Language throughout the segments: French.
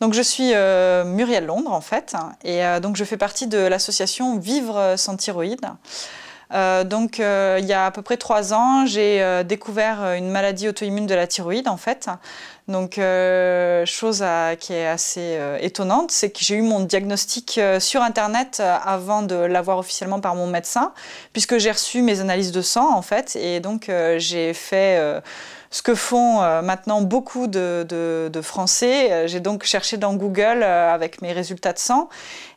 Donc je suis Muriel Londres en fait, et donc je fais partie de l'association Vivre sans thyroïde. Il y a à peu près 3 ans, j'ai découvert une maladie auto-immune de la thyroïde en fait. Donc, chose qui est assez étonnante, c'est que j'ai eu mon diagnostic sur Internet avant de l'avoir officiellement par mon médecin, puisque j'ai reçu mes analyses de sang en fait, et donc j'ai fait ce que font maintenant beaucoup de Français. J'ai donc cherché dans Google avec mes résultats de sang,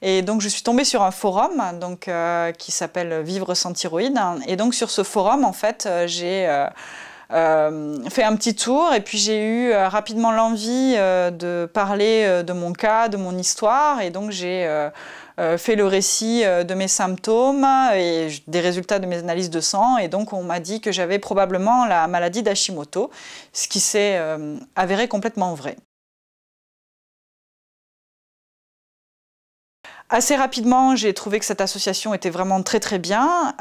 et donc je suis tombée sur un forum donc, qui s'appelle Vivre sans thyroïde, et donc sur ce forum en fait j'ai fait un petit tour, et puis j'ai eu rapidement l'envie de parler de mon cas, de mon histoire, et donc j'ai fait le récit de mes symptômes et des résultats de mes analyses de sang, et donc on m'a dit que j'avais probablement la maladie d'Hashimoto, ce qui s'est avéré complètement vrai. Assez rapidement, j'ai trouvé que cette association était vraiment très très bien,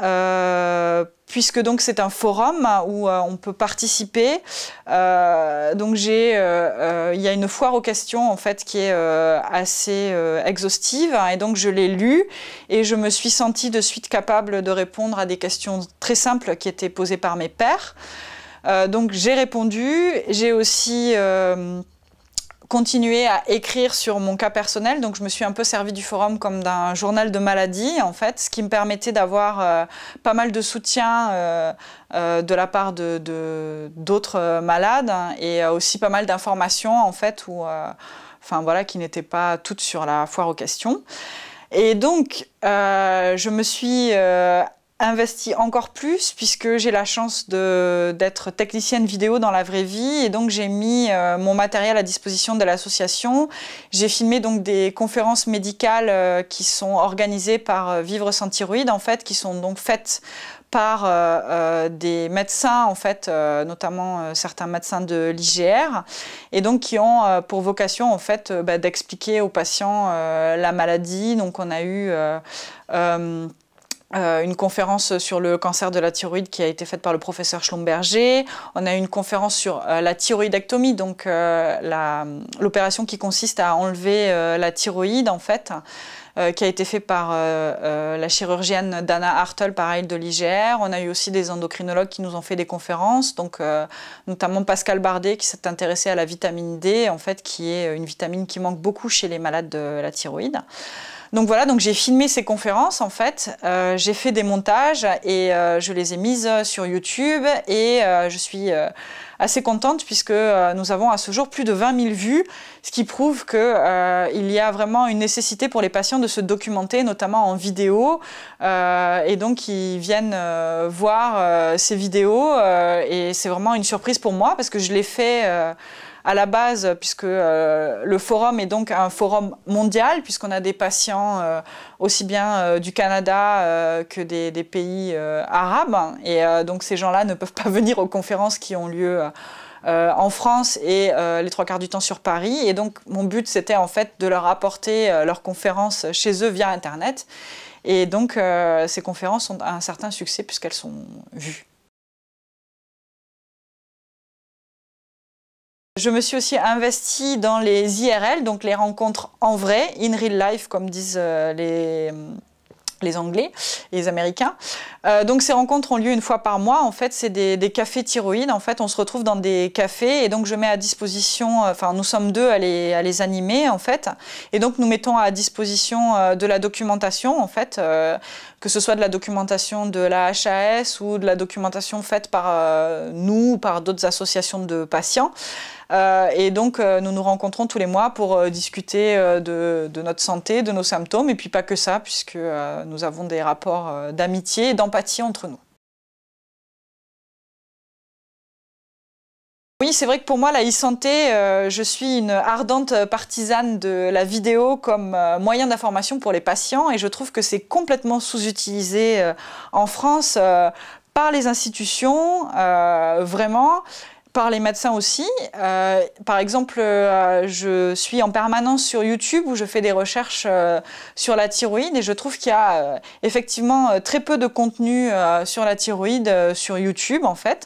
puisque donc c'est un forum où on peut participer. Donc il y a une foire aux questions en fait qui est assez exhaustive, et donc je l'ai lu et je me suis sentie de suite capable de répondre à des questions très simples qui étaient posées par mes pairs. Donc j'ai répondu, j'ai aussi continuer à écrire sur mon cas personnel, donc je me suis un peu servi du forum comme d'un journal de maladie en fait, ce qui me permettait d'avoir pas mal de soutien de la part d'autres malades, et aussi pas mal d'informations en fait, enfin, voilà, qui n'étaient pas toutes sur la foire aux questions. Et donc je me suis investi encore plus, puisque j'ai la chance d'être technicienne vidéo dans la vraie vie, et donc j'ai mis mon matériel à disposition de l'association. J'ai filmé donc des conférences médicales qui sont organisées par Vivre sans thyroïde en fait, qui sont donc faites par des médecins en fait, notamment certains médecins de l'IGR, et donc qui ont pour vocation en fait d'expliquer aux patients la maladie. Donc on a eu une conférence sur le cancer de la thyroïde qui a été faite par le professeur Schlumberger. On a eu une conférence sur la thyroïdectomie, donc l'opération qui consiste à enlever la thyroïde en fait, qui a été fait par la chirurgienne Dana Hartel, pareil, de l'IGR. On a eu aussi des endocrinologues qui nous ont fait des conférences, donc notamment Pascal Bardet qui s'est intéressé à la vitamine D, en fait, qui est une vitamine qui manque beaucoup chez les malades de la thyroïde. Donc voilà, donc j'ai filmé ces conférences en fait, j'ai fait des montages et je les ai mises sur YouTube, et je suis assez contente puisque nous avons à ce jour plus de 20 000 vues, ce qui prouve qu'il y a vraiment une nécessité pour les patients de se documenter, notamment en vidéo, et donc ils viennent voir ces vidéos, et c'est vraiment une surprise pour moi parce que je l'ai fait à la base, puisque le forum est donc un forum mondial, puisqu'on a des patients aussi bien du Canada que des pays arabes, et donc ces gens-là ne peuvent pas venir aux conférences qui ont lieu en France et les 3/4 du temps sur Paris, et donc mon but c'était en fait de leur apporter leurs conférences chez eux via Internet, et donc ces conférences ont un certain succès puisqu'elles sont vues. Je me suis aussi investie dans les IRL, donc les rencontres en vrai, in real life, comme disent les Anglais et les Américains. Donc ces rencontres ont lieu une fois par mois. En fait, c'est des cafés thyroïdes. En fait, on se retrouve dans des cafés, et donc je mets à disposition, enfin nous sommes 2 à les animer en fait, et donc nous mettons à disposition de la documentation en fait, que ce soit de la documentation de la HAS ou de la documentation faite par nous ou par d'autres associations de patients. Et donc nous nous rencontrons tous les mois pour discuter de notre santé, de nos symptômes, et puis pas que ça, puisque nous avons des rapports d'amitié et d'empathie entre nous. Oui, c'est vrai que pour moi, la e-santé, je suis une ardente partisane de la vidéo comme moyen d'information pour les patients, et je trouve que c'est complètement sous-utilisé en France par les institutions, vraiment, par les médecins aussi. Par exemple, je suis en permanence sur YouTube où je fais des recherches sur la thyroïde, et je trouve qu'il y a effectivement très peu de contenu sur la thyroïde sur YouTube en fait.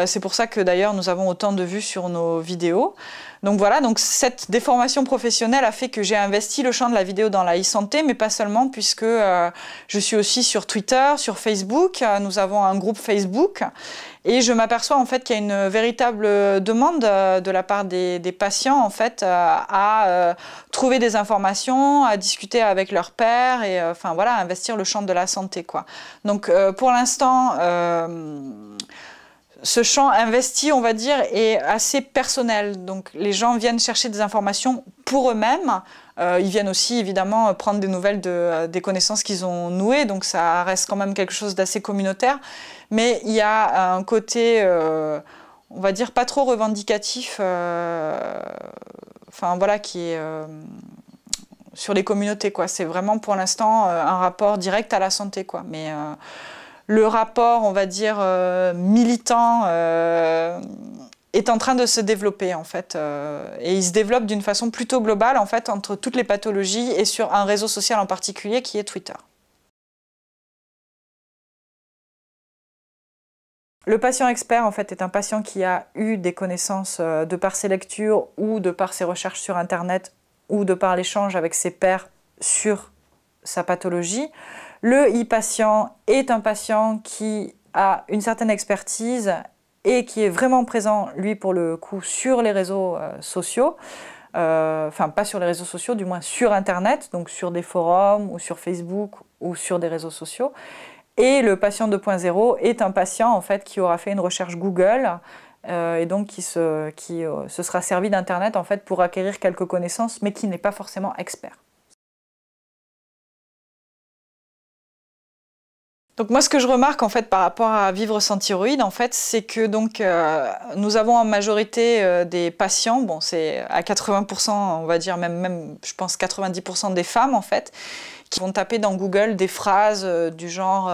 C'est pour ça que d'ailleurs nous avons autant de vues sur nos vidéos. Donc voilà, donc cette déformation professionnelle a fait que j'ai investi le champ de la vidéo dans la e-santé, mais pas seulement, puisque je suis aussi sur Twitter, sur Facebook. Nous avons un groupe Facebook et je m'aperçois en fait qu'il y a une véritable demande de la part des patients en fait à trouver des informations, à discuter avec leurs pairs et enfin voilà, à investir le champ de la santé quoi. Donc pour l'instant ce champ investi, on va dire, est assez personnel. Donc les gens viennent chercher des informations pour eux-mêmes. Ils viennent aussi, évidemment, prendre des nouvelles des connaissances qu'ils ont nouées. Donc ça reste quand même quelque chose d'assez communautaire. Mais il y a un côté, on va dire, pas trop revendicatif, enfin voilà, qui est sur les communautés, quoi. C'est vraiment, pour l'instant, un rapport direct à la santé, quoi. Mais le rapport, on va dire, militant est en train de se développer, en fait. Et il se développe d'une façon plutôt globale, en fait, entre toutes les pathologies et sur un réseau social en particulier qui est Twitter. Le patient expert, en fait, est un patient qui a eu des connaissances de par ses lectures ou de par ses recherches sur Internet ou de par l'échange avec ses pairs sur sa pathologie. Le e-patient est un patient qui a une certaine expertise et qui est vraiment présent, lui, pour le coup, sur les réseaux sociaux. Enfin, pas sur les réseaux sociaux, du moins sur Internet, donc sur des forums ou sur Facebook ou sur des réseaux sociaux. Et le patient 2.0 est un patient, en fait, qui aura fait une recherche Google et donc qui se sera servi d'Internet, en fait, pour acquérir quelques connaissances, mais qui n'est pas forcément expert. Donc moi, ce que je remarque en fait par rapport à Vivre sans thyroïde, en fait, c'est que donc nous avons en majorité des patients, bon, c'est à 80%, on va dire même je pense 90% des femmes en fait, qui vont taper dans Google des phrases du genre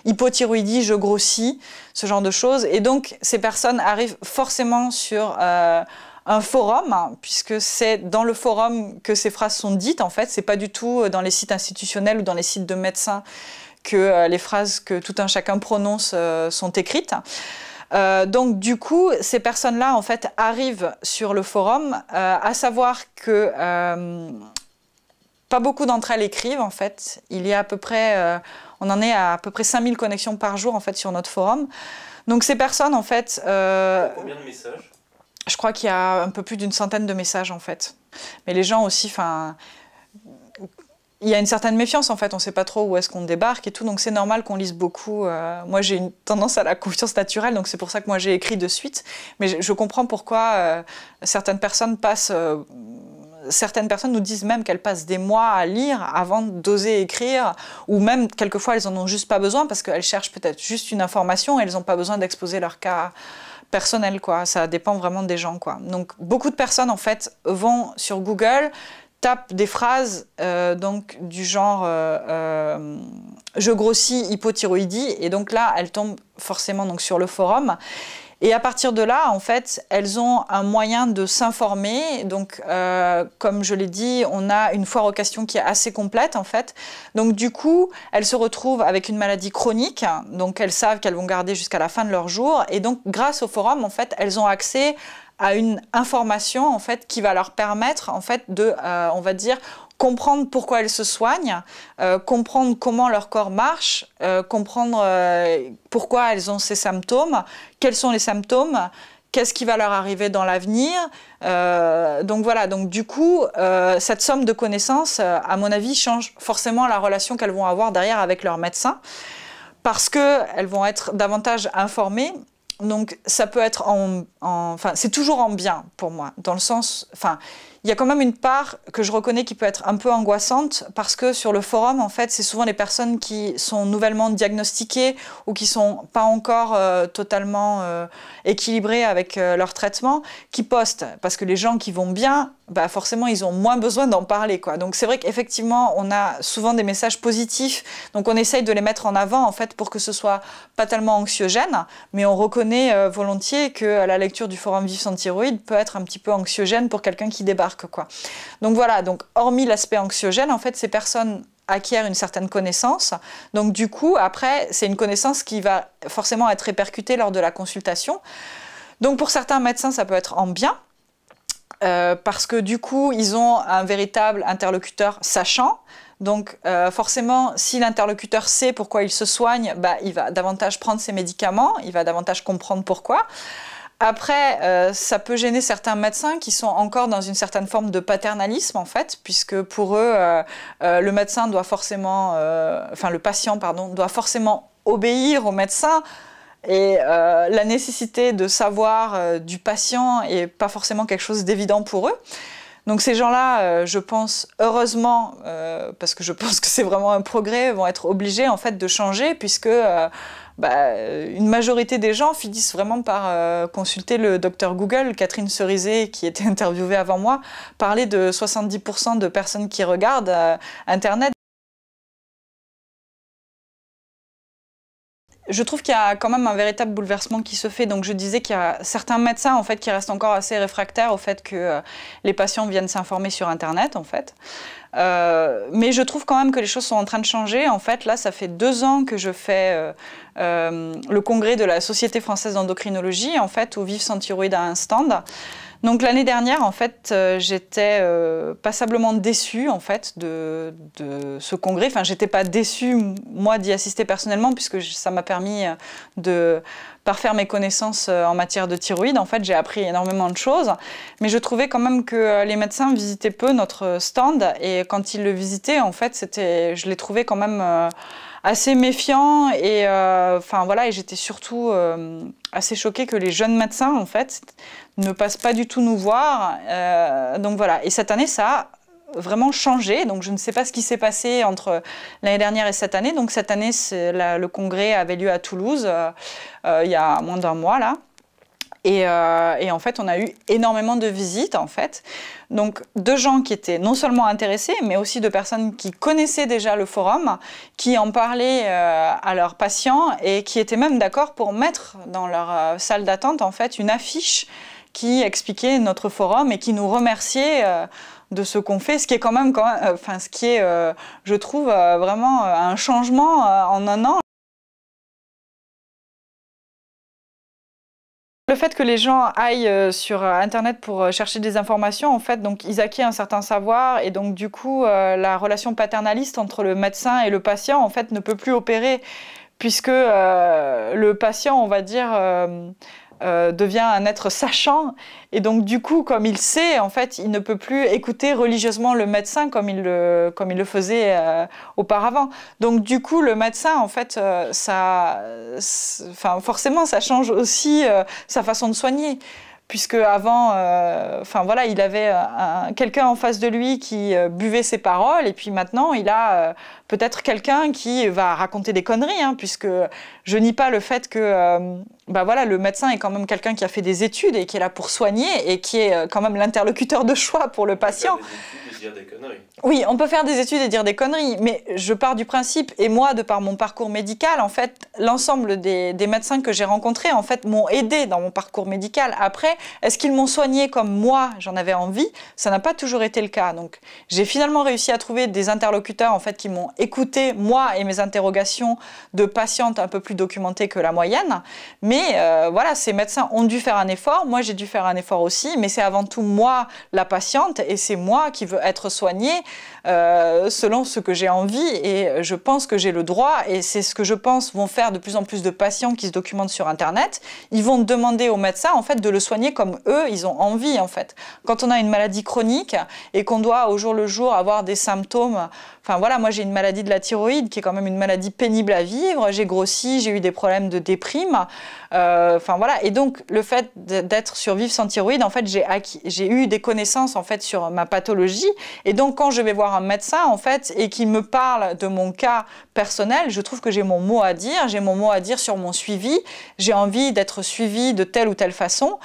hypothyroïdie, je grossis, ce genre de choses, et donc ces personnes arrivent forcément sur un forum, hein, puisque c'est dans le forum que ces phrases sont dites en fait, c'est pas du tout dans les sites institutionnels ou dans les sites de médecins que les phrases que tout un chacun prononce sont écrites. Donc du coup, ces personnes-là en fait arrivent sur le forum, à savoir que pas beaucoup d'entre elles écrivent en fait. Il y a à peu près, on en est à peu près 5000 connexions par jour en fait sur notre forum. Donc ces personnes en fait... combien de messages? Je crois qu'il y a un peu plus d'une centaine de messages en fait. Mais les gens aussi, enfin... Il y a une certaine méfiance en fait, on ne sait pas trop où est-ce qu'on débarque et tout, donc c'est normal qu'on lise beaucoup. Moi j'ai une tendance à la confiance naturelle, donc c'est pour ça que moi j'ai écrit de suite. Mais je comprends pourquoi certaines personnes nous disent même qu'elles passent des mois à lire avant d'oser écrire, ou même quelquefois elles en ont juste pas besoin parce qu'elles cherchent peut-être juste une information et elles n'ont pas besoin d'exposer leur cas personnel, quoi. Ça dépend vraiment des gens, quoi. Donc beaucoup de personnes en fait vont sur Google, tapent des phrases donc du genre je grossis, hypothyroïdie, et donc là elles tombent forcément donc sur le forum. Et à partir de là, en fait, elles ont un moyen de s'informer. Donc, comme je l'ai dit, on a une foire aux questions qui est assez complète, en fait. Donc, du coup, elles se retrouvent avec une maladie chronique. Donc, elles savent qu'elles vont garder jusqu'à la fin de leur jour. Et donc, grâce au forum, en fait, elles ont accès à une information, en fait, qui va leur permettre, en fait, de, on va dire, comprendre pourquoi elles se soignent, comprendre comment leur corps marche, comprendre pourquoi elles ont ces symptômes, quels sont les symptômes, qu'est-ce qui va leur arriver dans l'avenir. Donc voilà, donc du coup, cette somme de connaissances, à mon avis, change forcément la relation qu'elles vont avoir derrière avec leur médecin, parce qu'elles vont être davantage informées. Donc ça peut être enfin c'est toujours en bien pour moi, dans le sens, enfin il y a quand même une part que je reconnais qui peut être un peu angoissante, parce que sur le forum en fait c'est souvent les personnes qui sont nouvellement diagnostiquées ou qui sont pas encore totalement équilibrées avec leur traitement, qui postent, parce que les gens qui vont bien, bah forcément ils ont moins besoin d'en parler, quoi. Donc c'est vrai qu'effectivement on a souvent des messages positifs, donc on essaye de les mettre en avant en fait pour que ce soit pas tellement anxiogène, mais on reconnaît volontiers que la lecture du forum Vivre sans thyroïde peut être un petit peu anxiogène pour quelqu'un qui débarque, quoi. Donc voilà, donc hormis l'aspect anxiogène, en fait ces personnes acquiert une certaine connaissance. Donc du coup, après, c'est une connaissance qui va forcément être répercutée lors de la consultation. Donc pour certains médecins, ça peut être en bien, parce que du coup, ils ont un véritable interlocuteur sachant. Donc forcément, si l'interlocuteur sait pourquoi il se soigne, bah, il va davantage prendre ses médicaments, il va davantage comprendre pourquoi. Après, ça peut gêner certains médecins qui sont encore dans une certaine forme de paternalisme, en fait, puisque pour eux, le médecin doit forcément, enfin le patient, pardon, doit forcément obéir au médecin. Et la nécessité de savoir du patient n'est pas forcément quelque chose d'évident pour eux. Donc ces gens-là, je pense, heureusement, parce que je pense que c'est vraiment un progrès, vont être obligés en fait de changer, puisque une majorité des gens finissent vraiment par consulter le docteur Google. Catherine Cerizet, qui était interviewée avant moi, parlait de 70% de personnes qui regardent Internet. Je trouve qu'il y a quand même un véritable bouleversement qui se fait. Donc je disais qu'il y a certains médecins en fait, qui restent encore assez réfractaires au fait que les patients viennent s'informer sur Internet. En fait. Mais je trouve quand même que les choses sont en train de changer. En fait, là, ça fait 2 ans que je fais le congrès de la Société française d'endocrinologie, en fait, où Vive sans thyroïde a un stand. Donc l'année dernière, en fait, j'étais passablement déçue en fait de ce congrès. Enfin, j'étais pas déçue moi d'y assister personnellement, puisque ça m'a permis de parfaire mes connaissances en matière de thyroïde. En fait, j'ai appris énormément de choses, mais je trouvais quand même que les médecins visitaient peu notre stand, et quand ils le visitaient, en fait, je les trouvais quand même assez méfiants, et enfin voilà, et j'étais surtout assez choquée que les jeunes médecins, en fait, ne passent pas du tout nous voir. Donc voilà, et cette année, ça a vraiment changé. Donc je ne sais pas ce qui s'est passé entre l'année dernière et cette année. Donc cette année, le congrès avait lieu à Toulouse, il y a moins d'1 mois là. Et en fait, on a eu énormément de visites, en fait. Donc, de gens qui étaient non seulement intéressés, mais aussi de personnes qui connaissaient déjà le forum, qui en parlaient à leurs patients et qui étaient même d'accord pour mettre dans leur salle d'attente, en fait, une affiche qui expliquait notre forum et qui nous remerciait de ce qu'on fait, ce qui est quand même ce qui est, je trouve, vraiment un changement en 1 an. Le fait que les gens aillent sur Internet pour chercher des informations, en fait, donc ils acquièrent un certain savoir, et donc du coup, la relation paternaliste entre le médecin et le patient, en fait, ne peut plus opérer, puisque le patient, on va dire, devient un être sachant, et donc du coup, comme il sait, en fait, il ne peut plus écouter religieusement le médecin comme il le faisait auparavant. Donc du coup, le médecin, en fait, forcément, ça change aussi sa façon de soigner. Puisque avant, voilà, il avait quelqu'un en face de lui qui buvait ses paroles, et puis maintenant, il a peut-être quelqu'un qui va raconter des conneries, hein, puisque je nie pas le fait que voilà, le médecin est quand même quelqu'un qui a fait des études et qui est là pour soigner, et qui est quand même l'interlocuteur de choix pour le patient. Dire des conneries. Oui, on peut faire des études et dire des conneries, mais je pars du principe, et moi, de par mon parcours médical, en fait, l'ensemble des médecins que j'ai rencontrés, en fait, m'ont aidé dans mon parcours médical. Après, est-ce qu'ils m'ont soigné comme moi, j'en avais envie? Ça n'a pas toujours été le cas. Donc, j'ai finalement réussi à trouver des interlocuteurs, en fait, qui m'ont écouté, moi et mes interrogations de patientes un peu plus documentées que la moyenne. Mais voilà, ces médecins ont dû faire un effort, moi j'ai dû faire un effort aussi, mais c'est avant tout moi, la patiente, et c'est moi qui veux être soignée selon ce que j'ai envie, et je pense que j'ai le droit, et c'est ce que je pense vont faire de plus en plus de patients qui se documentent sur Internet. Ils vont demander aux médecins, en fait, de le soigner comme eux, ils ont envie, en fait. Quand on a une maladie chronique et qu'on doit au jour le jour avoir des symptômes, enfin voilà, moi j'ai une maladie de la thyroïde qui est quand même une maladie pénible à vivre, j'ai grossi, j'ai eu des problèmes de déprime, enfin voilà, et donc le fait d'être sur Vive sans thyroïde, en fait j'ai eu des connaissances en fait sur ma pathologie, et donc quand je vais voir un médecin en fait et qu'il me parle de mon cas personnel, je trouve que j'ai mon mot à dire sur mon suivi, j'ai envie d'être suivie de telle ou telle façon.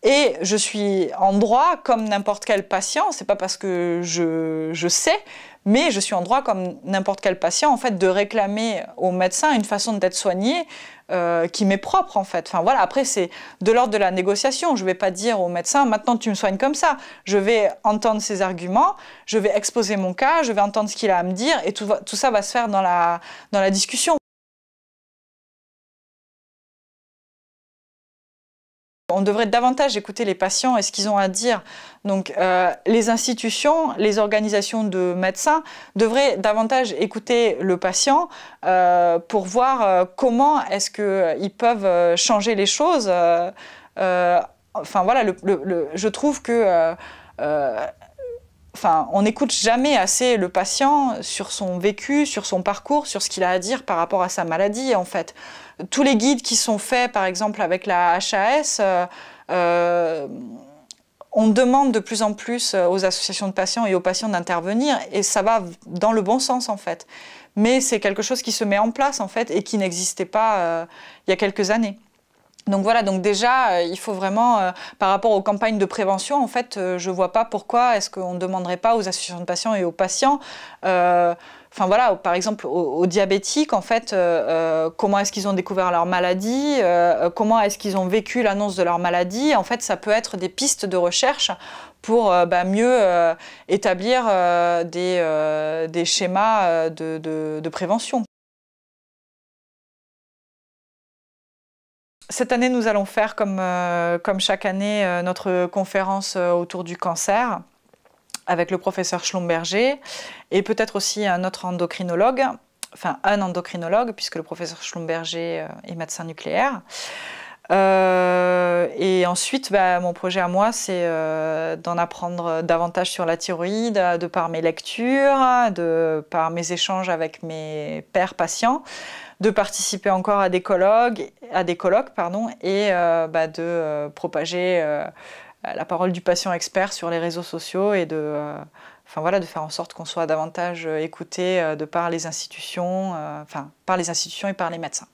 Et je suis en droit, comme n'importe quel patient, c'est pas parce que je sais, Mais je suis en droit, comme n'importe quel patient, en fait, de réclamer au médecin une façon d'être soigné qui m'est propre, en fait. Enfin, voilà, après, c'est de l'ordre de la négociation. Je ne vais pas dire au médecin, maintenant tu me soignes comme ça. Je vais entendre ses arguments, je vais exposer mon cas, je vais entendre ce qu'il a à me dire, et tout ça va se faire dans la discussion. On devrait davantage écouter les patients et ce qu'ils ont à dire. Donc, les institutions, les organisations de médecins devraient davantage écouter le patient pour voir comment est-ce qu'ils peuvent changer les choses. Enfin, voilà, je trouve que... Enfin, on n'écoute jamais assez le patient sur son vécu, sur son parcours, sur ce qu'il a à dire par rapport à sa maladie, en fait. Tous les guides qui sont faits, par exemple, avec la HAS, on demande de plus en plus aux associations de patients et aux patients d'intervenir, et ça va dans le bon sens, en fait. Mais c'est quelque chose qui se met en place, en fait, et qui n'existait pas il y a quelques années. Donc voilà, donc déjà, il faut vraiment, par rapport aux campagnes de prévention, en fait, je ne vois pas pourquoi est-ce qu'on ne demanderait pas aux associations de patients et aux patients, enfin voilà, par exemple aux diabétiques, en fait, comment est-ce qu'ils ont découvert leur maladie, comment est-ce qu'ils ont vécu l'annonce de leur maladie. En fait, ça peut être des pistes de recherche pour mieux établir des schémas de prévention. Cette année, nous allons faire, comme chaque année, notre conférence autour du cancer avec le professeur Schlumberger et peut-être aussi un autre endocrinologue, enfin un endocrinologue, puisque le professeur Schlumberger est médecin nucléaire. Et ensuite, mon projet à moi, c'est d'en apprendre davantage sur la thyroïde, de par mes lectures, de par mes échanges avec mes pairs patients, de participer encore à des colloques, et de propager la parole du patient expert sur les réseaux sociaux et de faire en sorte qu'on soit davantage écouté de par les institutions, par les institutions et par les médecins.